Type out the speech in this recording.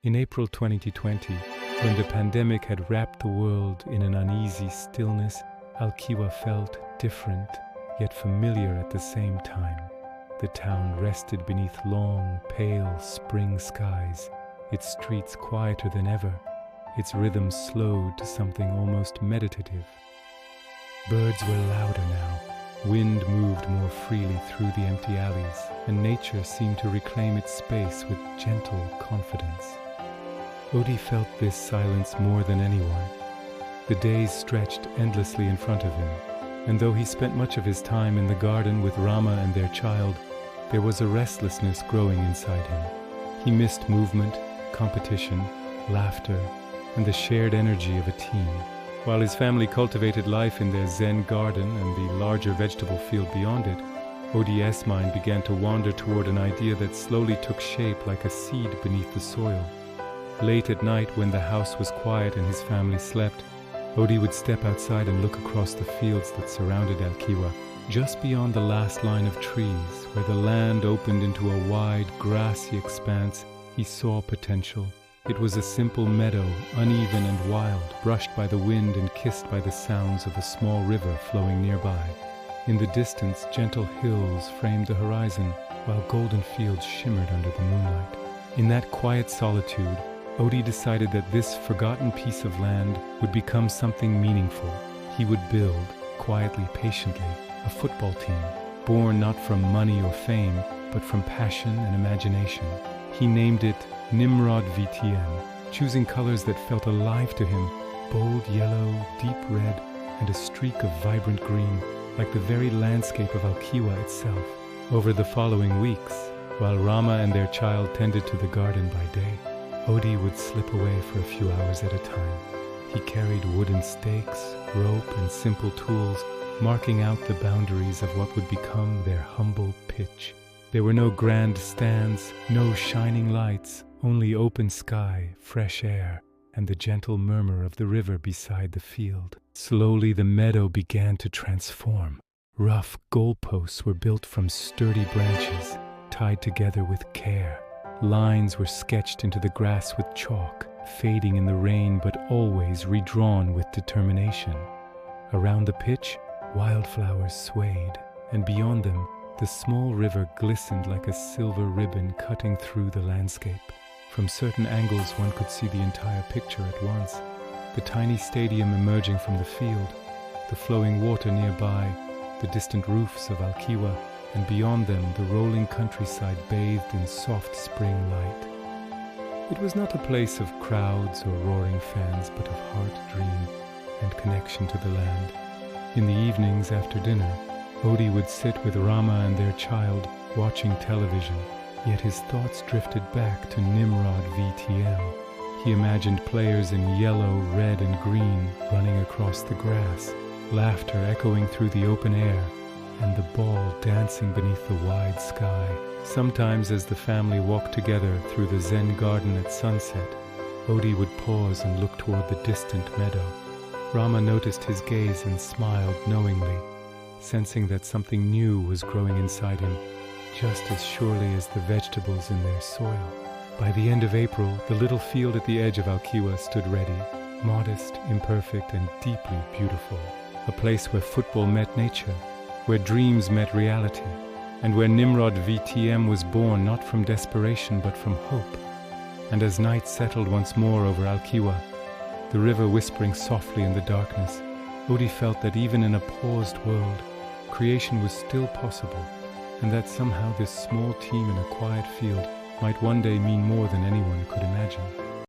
In April 2020, when the pandemic had wrapped the world in an uneasy stillness, Alquiwa felt different, yet familiar at the same time. The town rested beneath long, pale spring skies, its streets quieter than ever, its rhythm slowed to something almost meditative. Birds were louder now, wind moved more freely through the empty alleys, and nature seemed to reclaim its space with gentle confidence. Odi felt this silence more than anyone. The days stretched endlessly in front of him, and though he spent much of his time in the garden with Rama and their child, there was a restlessness growing inside him. He missed movement, competition, laughter, and the shared energy of a team. While his family cultivated life in their Zen garden and the larger vegetable field beyond it, Odi's mind began to wander toward an idea that slowly took shape like a seed beneath the soil. Late at night, when the house was quiet and his family slept, Odi would step outside and look across the fields that surrounded Alquiwa. Just beyond the last line of trees, where the land opened into a wide, grassy expanse, he saw potential. It was a simple meadow, uneven and wild, brushed by the wind and kissed by the sounds of a small river flowing nearby. In the distance, gentle hills framed the horizon, while golden fields shimmered under the moonlight. In that quiet solitude, Odi decided that this forgotten piece of land would become something meaningful. He would build, quietly, patiently, a football team, born not from money or fame, but from passion and imagination. He named it Nimrod VTM, choosing colors that felt alive to him, bold yellow, deep red, and a streak of vibrant green, like the very landscape of Alquiwa itself. Over the following weeks, while Rama and their child tended to the garden by day, Odi would slip away for a few hours at a time. He carried wooden stakes, rope, and simple tools, marking out the boundaries of what would become their humble pitch. There were no grand stands, no shining lights, only open sky, fresh air, and the gentle murmur of the river beside the field. Slowly the meadow began to transform. Rough goalposts were built from sturdy branches, tied together with care. Lines were sketched into the grass with chalk, fading in the rain but always redrawn with determination. Around the pitch, wildflowers swayed, and beyond them, the small river glistened like a silver ribbon cutting through the landscape. From certain angles, one could see the entire picture at once. The tiny stadium emerging from the field, the flowing water nearby, the distant roofs of Alquiwa, and beyond them the rolling countryside bathed in soft spring light. It was not a place of crowds or roaring fans, but of heart, dream, and connection to the land. In the evenings after dinner, Odi would sit with Rama and their child, watching television, yet his thoughts drifted back to Nimrod VTM. He imagined players in yellow, red, and green running across the grass, laughter echoing through the open air, and the ball dancing beneath the wide sky. Sometimes as the family walked together through the Zen garden at sunset, Odi would pause and look toward the distant meadow. Rama noticed his gaze and smiled knowingly, sensing that something new was growing inside him, just as surely as the vegetables in their soil. By the end of April, the little field at the edge of Alquiwa stood ready, modest, imperfect, and deeply beautiful. A place where football met nature, where dreams met reality, and where Nimrod VTM was born not from desperation but from hope. And as night settled once more over Alquiwa, the river whispering softly in the darkness, Odi felt that even in a paused world, creation was still possible, and that somehow this small team in a quiet field might one day mean more than anyone could imagine.